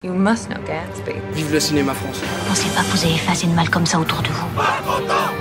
You must know Gatsby. Vive le cinéma français. Pensez pas que vous avez fait une mal comme ça autour de vous. Pas content.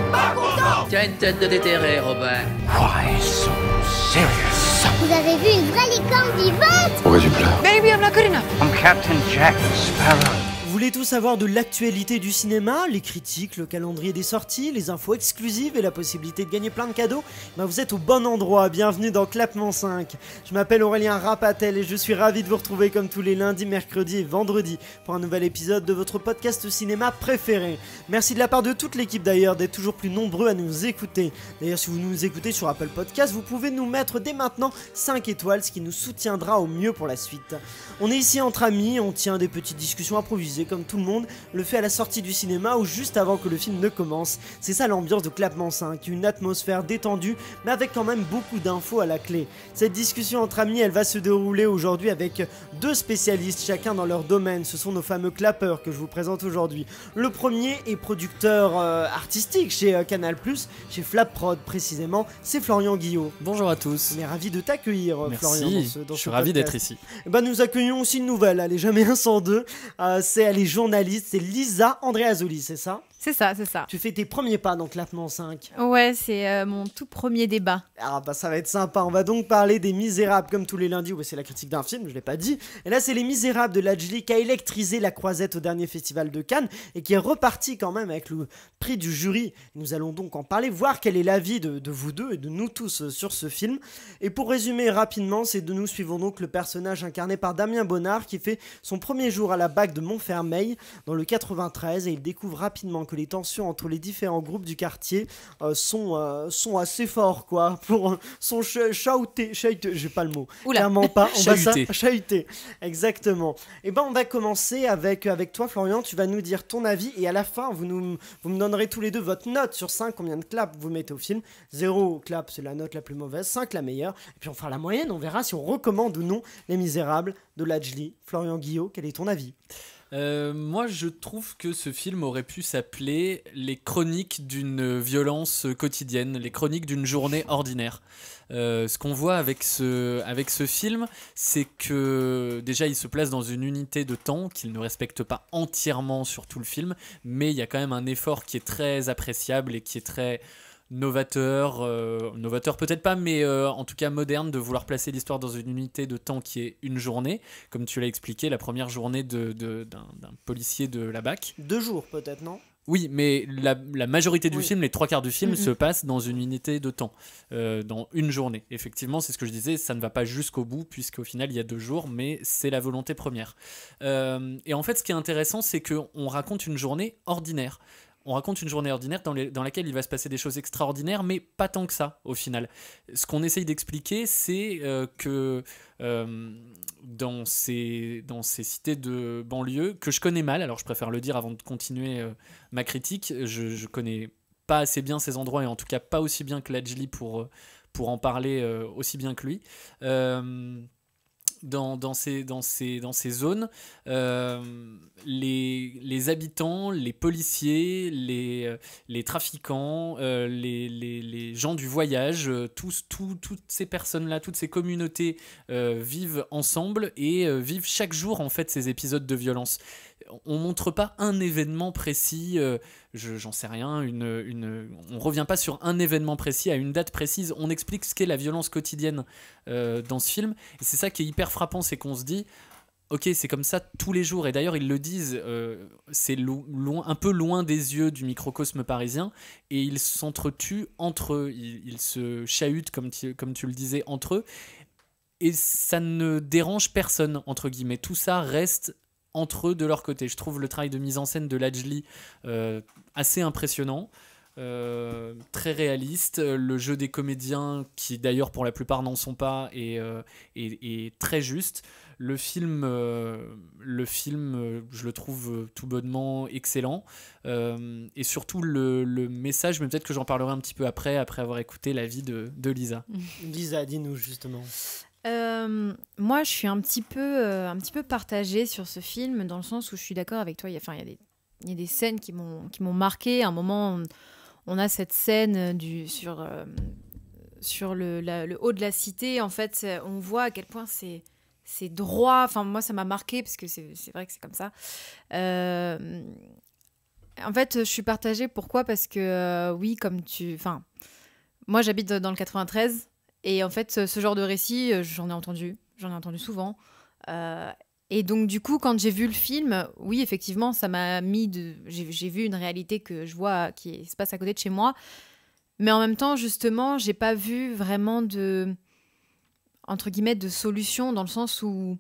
Tu as une tête de déterré, Robert. Why so serious? Vous avez vu une vraie licorne vivante? Pourquoi tu pleures? Maybe I'm not good enough. I'm Captain Jack Sparrow. Vous voulez tout savoir de l'actualité du cinéma, les critiques, le calendrier des sorties, les infos exclusives et la possibilité de gagner plein de cadeaux? Vous êtes au bon endroit, bienvenue dans Clapement 5. Je m'appelle Aurélien Rapatel et je suis ravi de vous retrouver comme tous les lundis, mercredis et vendredis pour un nouvel épisode de votre podcast cinéma préféré. Merci de la part de toute l'équipe d'ailleurs d'être toujours plus nombreux à nous écouter. D'ailleurs, si vous nous écoutez sur Apple Podcast, vous pouvez nous mettre dès maintenant 5 étoiles, ce qui nous soutiendra au mieux pour la suite. On est ici entre amis, on tient des petites discussions improvisées comme tout le monde le fait à la sortie du cinéma ou juste avant que le film ne commence. C'est ça l'ambiance de Clapement 5, une atmosphère détendue mais avec quand même beaucoup d'infos à la clé. Cette discussion entre amis, elle va se dérouler aujourd'hui avec deux spécialistes chacun dans leur domaine. Ce sont nos fameux clappeurs que je vous présente aujourd'hui. Le premier est producteur artistique chez Canal+, chez Flap Prod précisément, c'est Florian Guillot. Bonjour à tous. On est ravis de t'accueillir, Florian. Merci, je suis ravi d'être ici. Nous accueillons aussi une nouvelle, elle est jamais un sans deux, elle est journaliste, c'est Lisa Andréazoli, c'est ça? C'est ça, c'est ça. Tu fais tes premiers pas dans Clapement 5. Ouais, c'est mon tout premier débat. Ah bah ça va être sympa, on va donc parler des Misérables comme tous les lundis, où c'est la critique d'un film, je l'ai pas dit. Et là c'est Les Misérables de Ladjli qui a électrisé la Croisette au dernier festival de Cannes et qui est reparti quand même avec le prix du jury. Nous allons donc en parler, voir quel est l'avis de vous deux et de nous tous sur ce film. Et pour résumer rapidement, nous suivons donc le personnage incarné par Damien Bonnard qui fait son premier jour à la BAC de Montfermeil dans le 93 et il découvre rapidement que les tensions entre les différents groupes du quartier sont assez forts quoi, sont chahutés, j'ai pas le mot. Oula. Clairement pas, on Chahuté. va chahuter, exactement. Et on va commencer avec toi Florian, tu vas nous dire ton avis et à la fin vous me donnerez tous les deux votre note sur 5, combien de claps vous mettez au film. 0 clap c'est la note la plus mauvaise, 5 la meilleure, et puis on fera la moyenne, on verra si on recommande ou non Les Misérables de Ladjli. Florian Guillot, quel est ton avis? Moi, je trouve que ce film aurait pu s'appeler Les chroniques d'une violence quotidienne, les chroniques d'une journée ordinaire. Ce qu'on voit avec ce film, c'est que déjà il se place dans une unité de temps qu'il ne respecte pas entièrement sur tout le film, mais il y a quand même un effort qui est très appréciable et qui est très novateur peut-être pas, mais en tout cas moderne, de vouloir placer l'histoire dans une unité de temps qui est une journée, comme tu l'as expliqué, la première journée d'un policier de la BAC. 2 jours peut-être, non? Oui, mais la majorité du Oui. film, les 3/4 du film se passe dans une unité de temps, dans une journée. Effectivement, c'est ce que je disais, ça ne va pas jusqu'au bout, puisqu'au final, il y a 2 jours, mais c'est la volonté première. Et en fait, ce qui est intéressant, c'est qu'on raconte une journée ordinaire. On raconte une journée ordinaire dans laquelle il va se passer des choses extraordinaires, mais pas tant que ça, au final. Ce qu'on essaye d'expliquer, c'est que dans ces cités de banlieue, que je connais mal, alors je préfère le dire avant de continuer ma critique, je connais pas assez bien ces endroits, et en tout cas pas aussi bien que Ladjli pour en parler aussi bien que lui. Dans ces zones, les habitants, les policiers, les trafiquants, les gens du voyage, toutes ces personnes-là, toutes ces communautés vivent ensemble et vivent chaque jour en fait ces épisodes de violence. On montre pas un événement précis, j'en sais rien, on revient pas sur un événement précis à une date précise, on explique ce qu'est la violence quotidienne dans ce film, et c'est ça qui est hyper frappant, c'est qu'on se dit ok, c'est comme ça tous les jours, et d'ailleurs ils le disent, c'est un peu loin des yeux du microcosme parisien, et ils s'entretuent entre eux, ils se chahutent comme tu le disais entre eux, et ça ne dérange personne entre guillemets, tout ça reste entre eux de leur côté. Je trouve le travail de mise en scène de Ladjli assez impressionnant, très réaliste. Le jeu des comédiens, qui d'ailleurs pour la plupart n'en sont pas, est très juste. Le film, je le trouve tout bonnement excellent. Et surtout le message, mais peut-être que j'en parlerai un petit peu après avoir écouté l'avis de Lisa. Lisa, dis-nous justement. Moi, je suis un petit peu partagée sur ce film, dans le sens où je suis d'accord avec toi. Il y a des scènes qui m'ont marqué. À un moment, on a cette scène sur le haut de la cité. En fait, on voit à quel point c'est c'est droit. Enfin, moi, ça m'a marqué parce que c'est vrai que c'est comme ça. En fait, je suis partagée. Pourquoi ? Parce que, oui, Enfin, moi, j'habite dans le 93. Et en fait, ce genre de récit, j'en ai entendu souvent. Et donc, du coup, quand j'ai vu le film, oui, effectivement, ça m'a mis j'ai vu une réalité que je vois qui se passe à côté de chez moi. Mais en même temps, justement, j'ai pas vu vraiment entre guillemets, de solution, dans le sens où,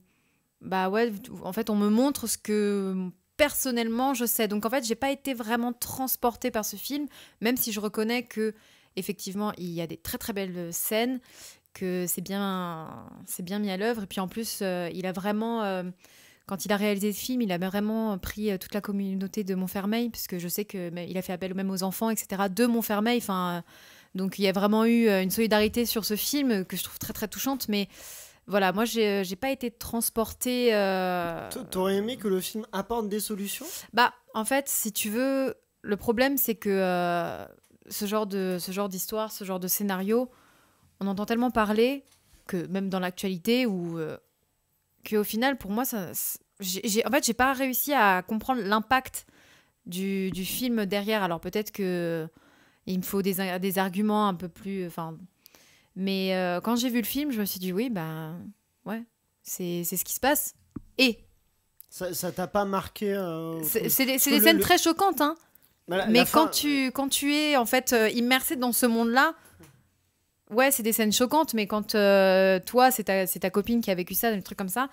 bah ouais, en fait, on me montre ce que personnellement je sais. Donc, en fait, j'ai pas été vraiment transportée par ce film, même si je reconnais que, effectivement, il y a des très très belles scènes, que c'est bien mis à l'œuvre. Et puis en plus, il a vraiment, quand il a réalisé ce film, il a vraiment pris toute la communauté de Montfermeil, puisque je sais qu'il a fait appel même aux enfants, etc., de Montfermeil. Enfin, donc il y a vraiment eu une solidarité sur ce film que je trouve très très touchante. Mais voilà, moi j'ai pas été transportée. T'aurais aimé que le film apporte des solutions ? Bah, en fait, si tu veux, le problème c'est que ce genre d'histoire, ce genre de scénario, on entend tellement parler que même dans l'actualité, qu'au final, pour moi, en fait, j'ai pas réussi à comprendre l'impact du film derrière. Alors peut-être que il me faut des arguments un peu plus. Mais quand j'ai vu le film, je me suis dit oui, ben ouais, c'est ce qui se passe. Et ça t'a pas marqué c'est des scènes très choquantes, hein. Mais quand tu es en fait immersé dans ce monde-là. Ouais, c'est des scènes choquantes, mais quand toi, c'est ta copine qui a vécu ça, des trucs comme ça,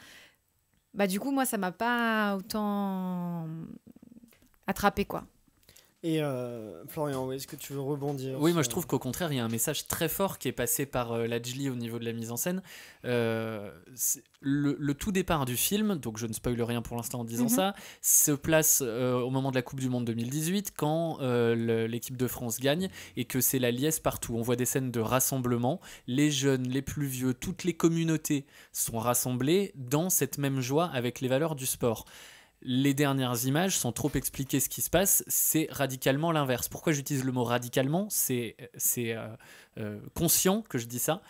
bah du coup, moi, ça m'a pas autant attrapé, quoi. Et Florian, est-ce que tu veux rebondir ? Oui, moi je trouve qu'au contraire, il y a un message très fort qui est passé par Lajli au niveau de la mise en scène. Le tout départ du film, donc je ne spoile rien pour l'instant en disant ça, se place au moment de la Coupe du Monde 2018, quand l'équipe de France gagne et que c'est la liesse partout. On voit des scènes de rassemblement, les jeunes, les plus vieux, toutes les communautés sont rassemblées dans cette même joie avec les valeurs du sport. Les dernières images, sans trop expliquer ce qui se passe, c'est radicalement l'inverse. Pourquoi j'utilise le mot radicalement ? C'est conscient que je dis ça.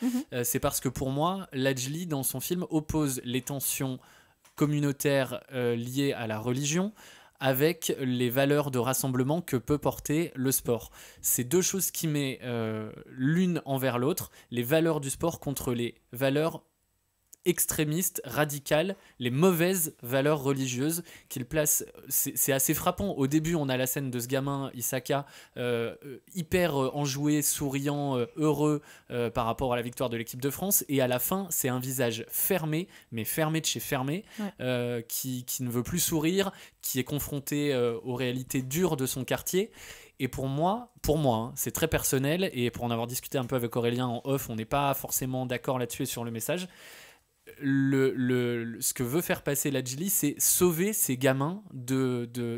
C'est parce que pour moi, Lajli, dans son film, oppose les tensions communautaires liées à la religion avec les valeurs de rassemblement que peut porter le sport. C'est deux choses qui met l'une envers l'autre, les valeurs du sport contre les valeurs extrémistes, radicales, les mauvaises valeurs religieuses qu'il place. C'est assez frappant. Au début, on a la scène de ce gamin, Isaka, hyper enjoué, souriant, heureux par rapport à la victoire de l'équipe de France. Et à la fin, c'est un visage fermé, mais fermé de chez fermé, qui ne veut plus sourire, qui est confronté aux réalités dures de son quartier. Et pour moi, hein, c'est très personnel, et pour en avoir discuté un peu avec Aurélien en off, on n'est pas forcément d'accord là-dessus et sur le message. Ce que veut faire passer Lajli, c'est sauver ces gamins,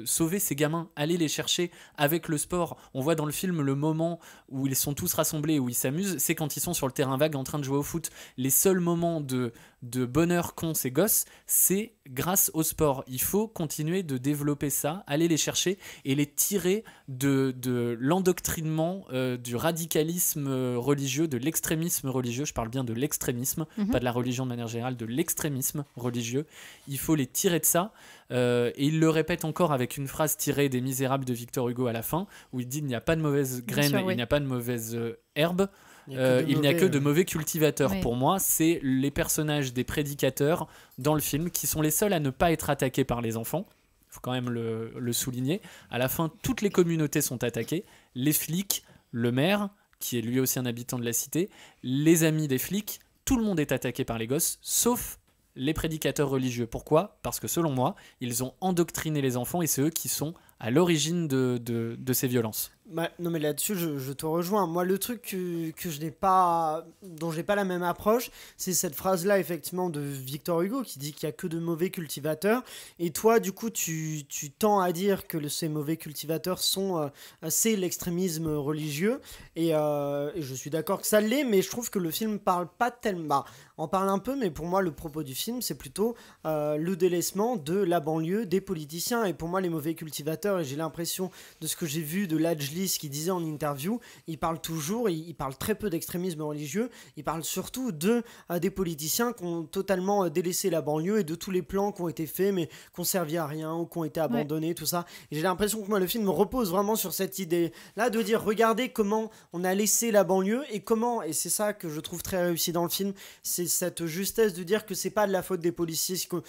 sauver ces gamins, aller les chercher avec le sport. On voit dans le film le moment où ils sont tous rassemblés, où ils s'amusent, c'est quand ils sont sur le terrain vague en train de jouer au foot. Les seuls moments de bonheur qu'ont ces gosses, c'est grâce au sport. Il faut continuer de développer ça, aller les chercher et les tirer de l'endoctrinement, du radicalisme religieux, de l'extrémisme religieux. Je parle bien de l'extrémisme, pas de la religion de manière générale, de l'extrémisme religieux. Il faut les tirer de ça. Et il le répète encore avec une phrase tirée des Misérables de Victor Hugo à la fin, où il dit: il n'y a pas de mauvaise graine, il n'y a pas de mauvaise herbe. Il n'y a que de mauvais cultivateurs. Ouais. Pour moi, c'est les personnages des prédicateurs dans le film qui sont les seuls à ne pas être attaqués par les enfants. Il faut quand même le souligner. À la fin, toutes les communautés sont attaquées. Les flics, le maire, qui est lui aussi un habitant de la cité, les amis des flics, tout le monde est attaqué par les gosses, sauf les prédicateurs religieux. Pourquoi ? Parce que selon moi, ils ont endoctriné les enfants et c'est eux qui sont à l'origine de ces violences. Bah, non mais là-dessus je te rejoins. Moi le truc que je n'ai pas, dont j'ai pas la même approche, c'est cette phrase là effectivement de Victor Hugo qui dit qu'il y a que de mauvais cultivateurs, et toi du coup tu tends à dire que ces mauvais cultivateurs sont c'est l'extrémisme religieux, et je suis d'accord que ça l'est, mais je trouve que le film parle pas tellement, en parle un peu, mais pour moi le propos du film c'est plutôt le délaissement de la banlieue, des politiciens. Et pour moi les mauvais cultivateurs, et j'ai l'impression de ce que j'ai vu de Lajli Lajli, ce qu'il disait en interview, il parle toujours, il parle très peu d'extrémisme religieux, il parle surtout des politiciens qui ont totalement délaissé la banlieue et de tous les plans qui ont été faits mais qui ont servi à rien ou qui ont été abandonnés, tout ça. Et j'ai l'impression que moi le film repose vraiment sur cette idée-là de dire regardez comment on a laissé la banlieue et comment, et c'est ça que je trouve très réussi dans le film, c'est cette justesse de dire que c'est pas de la faute des policiers, que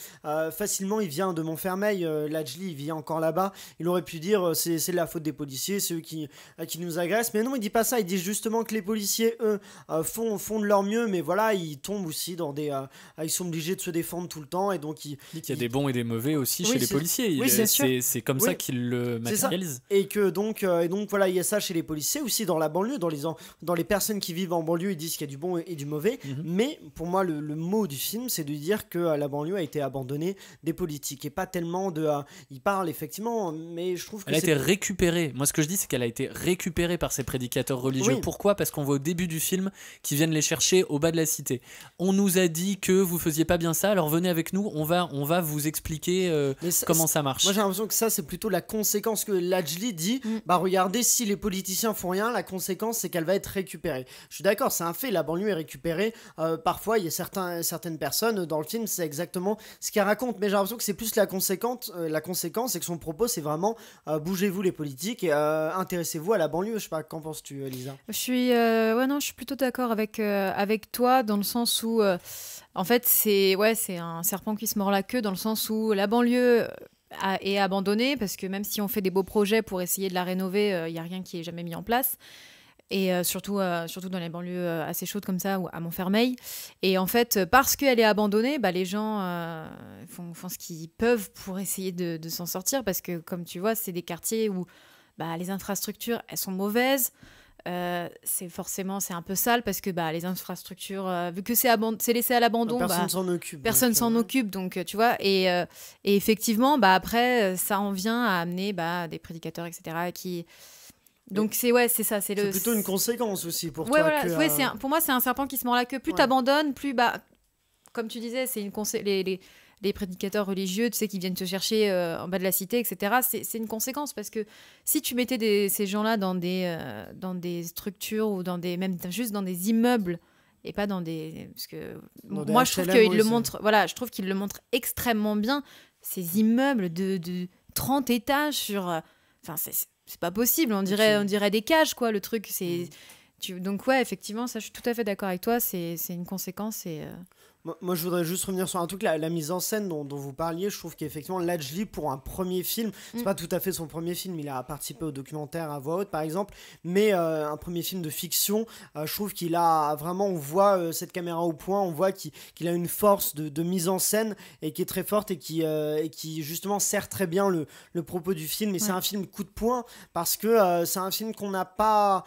facilement il vient de Montfermeil, Lajli il vit encore là-bas, il aurait pu dire c'est de la faute des policiers, c'est eux qui nous agressent, mais non, il dit pas ça, il dit justement que les policiers eux font de leur mieux, mais voilà, ils tombent aussi dans ils sont obligés de se défendre tout le temps, et donc il y a des bons et des mauvais aussi chez les policiers, c'est comme ça qu'il le matérialise. Et que donc voilà, il y a ça chez les policiers aussi dans la banlieue, dans les personnes qui vivent en banlieue, ils disent qu'il y a du bon et du mauvais, mais pour moi le mot du film c'est de dire que la banlieue a été abandonnée des politiques et pas tellement il parle effectivement, mais je trouve que elle a été récupérée. Moi ce que je dis c'est qu'elle a été récupérée par ces prédicateurs religieux. Oui. Pourquoi ? Parce qu'on voit au début du film qu'ils viennent les chercher au bas de la cité. On nous a dit que vous faisiez pas bien ça, alors venez avec nous, on va vous expliquer comment ça marche. Moi j'ai l'impression que ça c'est plutôt la conséquence que Lajli dit, regardez, si les politiciens font rien, la conséquence c'est qu'elle va être récupérée. Je suis d'accord, c'est un fait, la banlieue est récupérée, parfois il y a certaines personnes dans le film, c'est exactement ce qu'elle raconte, mais j'ai l'impression que c'est plus la conséquence c'est que son propos c'est vraiment bougez-vous les politiques et intéressez-vous à la banlieue. Je sais pas, qu'en penses-tu Lisa ? Je suis plutôt d'accord avec toi dans le sens où en fait c'est un serpent qui se mord la queue, dans le sens où la banlieue est abandonnée, parce que même si on fait des beaux projets pour essayer de la rénover, il n'y a rien qui est jamais mis en place. Et surtout dans les banlieues assez chaudes comme ça, ou à Montfermeil. Et en fait, parce qu'elle est abandonnée, les gens font ce qu'ils peuvent pour essayer de s'en sortir, parce que comme tu vois, c'est des quartiers où les infrastructures, elles sont mauvaises. C'est un peu sale, parce que les infrastructures, vu que c'est laissé à l'abandon, personne s'en occupe. Personne s'en occupe, donc tu vois. Et effectivement, après, ça en vient à amener des prédicateurs, etc. qui... Donc c'est ça, c'est plutôt une conséquence aussi pour toi. Voilà, pour moi c'est un serpent qui se mord la queue. Plus t'abandonnes, plus comme tu disais, c'est les prédicateurs religieux, tu sais, qui viennent te chercher en bas de la cité, etc. C'est une conséquence, parce que si tu mettais ces gens-là dans des structures ou même juste dans des immeubles et pas dans des, parce que moi je trouve qu'il le montre, je trouve qu'il le montre extrêmement bien, ces immeubles de 30 étages sur, c'est pas possible, on dirait des cages, quoi, le truc. Donc effectivement, ça, je suis tout à fait d'accord avec toi, c'est une conséquence. Moi, je voudrais juste revenir sur un truc, la mise en scène dont vous parliez. Je trouve qu'effectivement, Lajli, pour un premier film, c'est pas tout à fait son premier film, il a participé au documentaire à voix haute, par exemple, mais un premier film de fiction, je trouve qu'il a vraiment, on voit cette caméra au point, on voit qu'il a une force de mise en scène, et qui est très forte, et qui justement sert très bien le propos du film. Et c'est un film coup de poing, parce que c'est un film qu'on n'a pas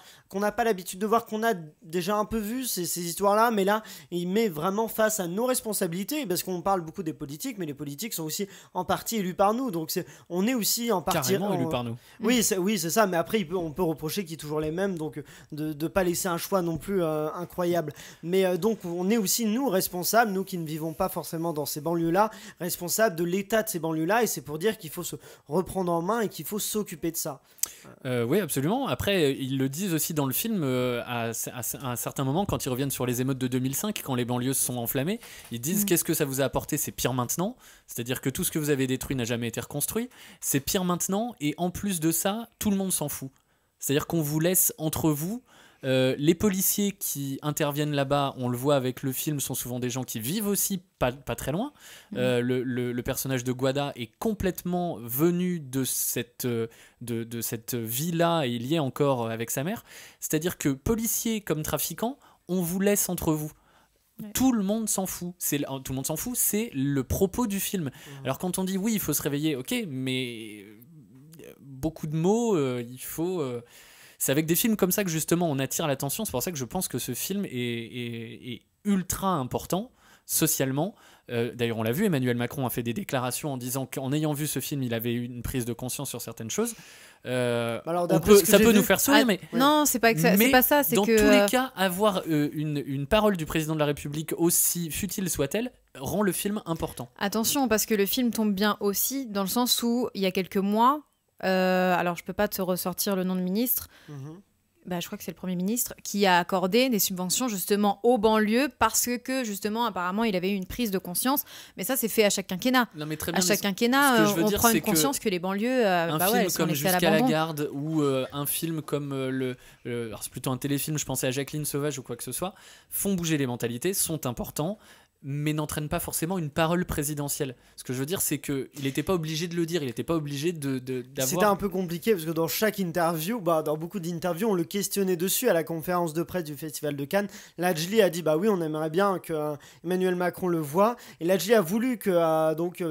l'habitude de voir, qu'on a déjà un peu vu, ces histoires-là, mais là, il met vraiment face à nos responsabilités, parce qu'on parle beaucoup des politiques, mais les politiques sont aussi en partie élus par nous, donc on est aussi en partie élus par nous. Oui, c'est ça, mais après on peut reprocher qu'ils sont toujours les mêmes, donc de pas laisser un choix non plus incroyable. Mais donc on est aussi nous responsables, nous qui ne vivons pas forcément dans ces banlieues-là, responsables de l'état de ces banlieues-là, et c'est pour dire qu'il faut se reprendre en main et qu'il faut s'occuper de ça. Oui, absolument. Après, ils le disent aussi dans le film, à un certain moment, quand ils reviennent sur les émeutes de 2005, quand les banlieues se sont enflammées, ils disent qu'est-ce que ça vous a apporté, c'est pire maintenant, c'est-à-dire que tout ce que vous avez détruit n'a jamais été reconstruit, c'est pire maintenant, et en plus de ça, tout le monde s'en fout. C'est-à-dire qu'on vous laisse entre vous. Les policiers qui interviennent là-bas, on le voit avec le film, sont souvent des gens qui vivent aussi pas très loin. Le personnage de Guada est complètement venu de cette vie-là, et il y est encore avec sa mère. C'est-à-dire que policiers comme trafiquants, on vous laisse entre vous. Tout le monde s'en fout. C'est le propos du film. Alors quand on dit oui, il faut se réveiller, ok, mais beaucoup de mots, il faut... C'est avec des films comme ça que justement on attire l'attention. C'est pour ça que je pense que ce film est ultra important socialement. D'ailleurs, on l'a vu, Emmanuel Macron a fait des déclarations en disant qu'en ayant vu ce film, il avait eu une prise de conscience sur certaines choses. Ça peut nous faire sourire, mais non, c'est pas ça. C'est dans que, tous les cas, avoir une parole du président de la République, aussi futile soit-elle, rend le film important. Attention, parce que le film tombe bien aussi dans le sens où il y a quelques mois, Alors, je peux pas te ressortir le nom de ministre. Je crois que c'est le Premier ministre qui a accordé des subventions justement aux banlieues parce que justement apparemment il avait eu une prise de conscience, mais ça c'est fait à chaque quinquennat. Non, mais très bien, à chaque quinquennat on prend une conscience que les banlieues un film elles sont comme laissées à Jusqu'à la l'abandon. garde ou un film comme alors c'est plutôt un téléfilm, je pensais à Jacqueline Sauvage ou quoi que ce soit, font bouger les mentalités, sont importants, mais n'entraîne pas forcément une parole présidentielle. Ce que je veux dire, c'est qu'il n'était pas obligé de le dire, il n'était pas obligé d'avoir... C'était un peu compliqué parce que dans chaque interview, dans beaucoup d'interviews, on le questionnait dessus à la conférence de presse du Festival de Cannes. Ladjli a dit oui, on aimerait bien que Emmanuel Macron le voie. Et Ladjli a voulu que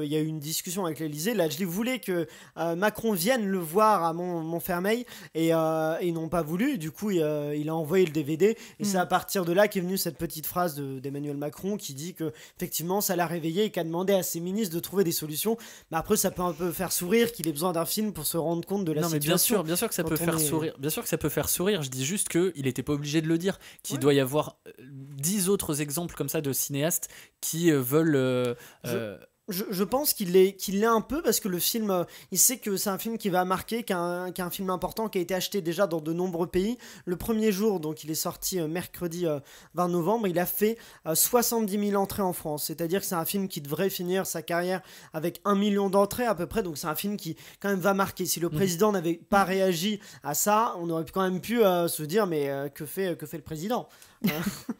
il y a eu une discussion avec l'Élysée. Ladjli voulait que Macron vienne le voir à Montfermeil et ils n'ont pas voulu. Du coup, il a envoyé le DVD et c'est à partir de là qu'est venue cette petite phrase d'Emmanuel Macron qui dit que effectivement ça l'a réveillé et qu'a demandé à ses ministres de trouver des solutions. Mais après ça peut un peu faire sourire qu'il ait besoin d'un film pour se rendre compte de la situation. Non mais bien sûr que ça peut faire sourire. Bien sûr que ça peut faire sourire. Je dis juste qu'il n'était pas obligé de le dire. Qu'il doit y avoir 10 autres exemples comme ça de cinéastes qui veulent... Je pense qu'il l'est un peu parce que le film, il sait que c'est un film qui va marquer, qu'un film important qui a été acheté déjà dans de nombreux pays. Le premier jour, donc il est sorti mercredi 20 novembre, il a fait 70 000 entrées en France. C'est-à-dire que c'est un film qui devrait finir sa carrière avec 1 million d'entrées à peu près. Donc c'est un film qui quand même va marquer. Si le président n'avait pas réagi à ça, on aurait quand même pu se dire mais que fait le président?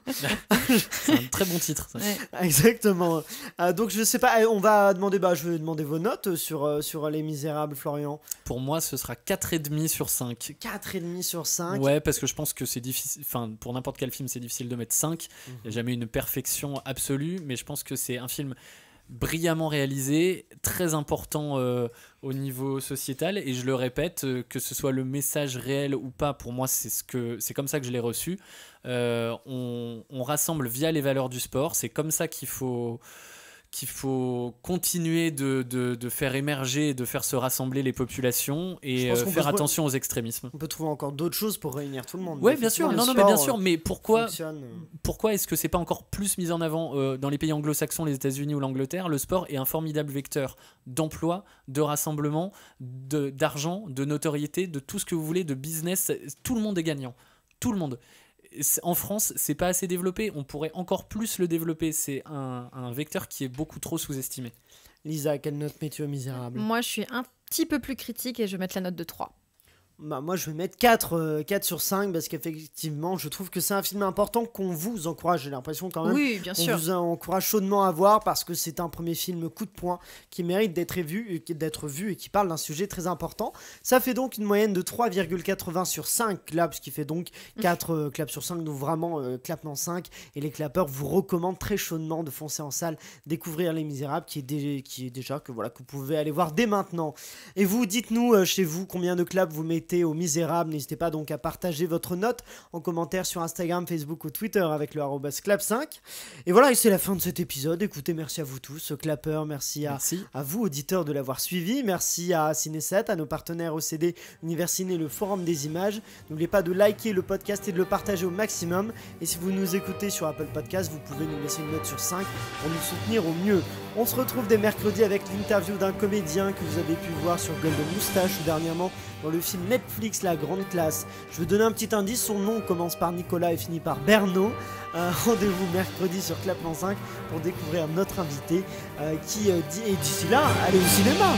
C'est un très bon titre ça. Ouais. Exactement. Donc je sais pas, on va demander, je vais demander vos notes sur Les Misérables, Florian. Pour moi ce sera 4,5 sur 5. 4,5 sur 5. Ouais, parce que je pense que c'est difficile, enfin pour n'importe quel film c'est difficile de mettre 5. Il n'y a jamais une perfection absolue, mais je pense que c'est un film brillamment réalisé, très important au niveau sociétal, et je le répète, que ce soit le message réel ou pas, pour moi c'est comme ça que je l'ai reçu. On rassemble via les valeurs du sport, c'est comme ça qu'il faut continuer de faire émerger, de faire se rassembler les populations et faire attention aux extrémismes. On peut trouver encore d'autres choses pour réunir tout le monde. Oui, bien sûr, mais bien sûr, mais pourquoi est-ce que c'est pas encore plus mis en avant dans les pays anglo-saxons, les États-Unis ou l'Angleterre? Le sport est un formidable vecteur d'emploi, de rassemblement, d'argent, de notoriété, de tout ce que vous voulez, de business. Tout le monde est gagnant. Tout le monde. En France, c'est pas assez développé. On pourrait encore plus le développer. C'est un vecteur qui est beaucoup trop sous-estimé. Lisa, quelle note mets-tu aux Misérables? Moi, je suis un petit peu plus critique et je vais mettre la note de 3. Moi je vais mettre 4 sur 5 parce qu'effectivement je trouve que c'est un film important qu'on vous encourage, j'ai l'impression quand même. Oui, bien sûr. On vous encourage chaudement à voir parce que c'est un premier film coup de poing qui mérite d'être vu et qui parle d'un sujet très important. Ça fait donc une moyenne de 3,80 sur 5 claps, ce qui fait donc 4 claps sur 5, donc vraiment clapement 5, et les clapeurs vous recommandent très chaudement de foncer en salle, découvrir Les Misérables qui est déjà que vous pouvez aller voir dès maintenant. Et vous, dites-nous chez vous combien de claps vous mettez aux Misérables. N'hésitez pas donc à partager votre note en commentaire sur Instagram, Facebook ou Twitter avec le @clap5. Et voilà, et c'est la fin de cet épisode. Écoutez, merci à vous tous, clapeurs, merci à vous auditeurs de l'avoir suivi, merci à Ciné7, à nos partenaires OCD, Univers Ciné, le Forum des Images. N'oubliez pas de liker le podcast et de le partager au maximum. Et si vous nous écoutez sur Apple Podcast, vous pouvez nous laisser une note sur 5 pour nous soutenir au mieux. On se retrouve dès mercredi avec l'interview d'un comédien que vous avez pu voir sur Golden Moustache ou dernièrement dans le film Netflix La Grande Classe. Je vais donner un petit indice, son nom commence par Nicolas et finit par Bernaud. Rendez-vous mercredi sur Clapement 5 pour découvrir notre invité qui dit, et d'ici là, allez au cinéma.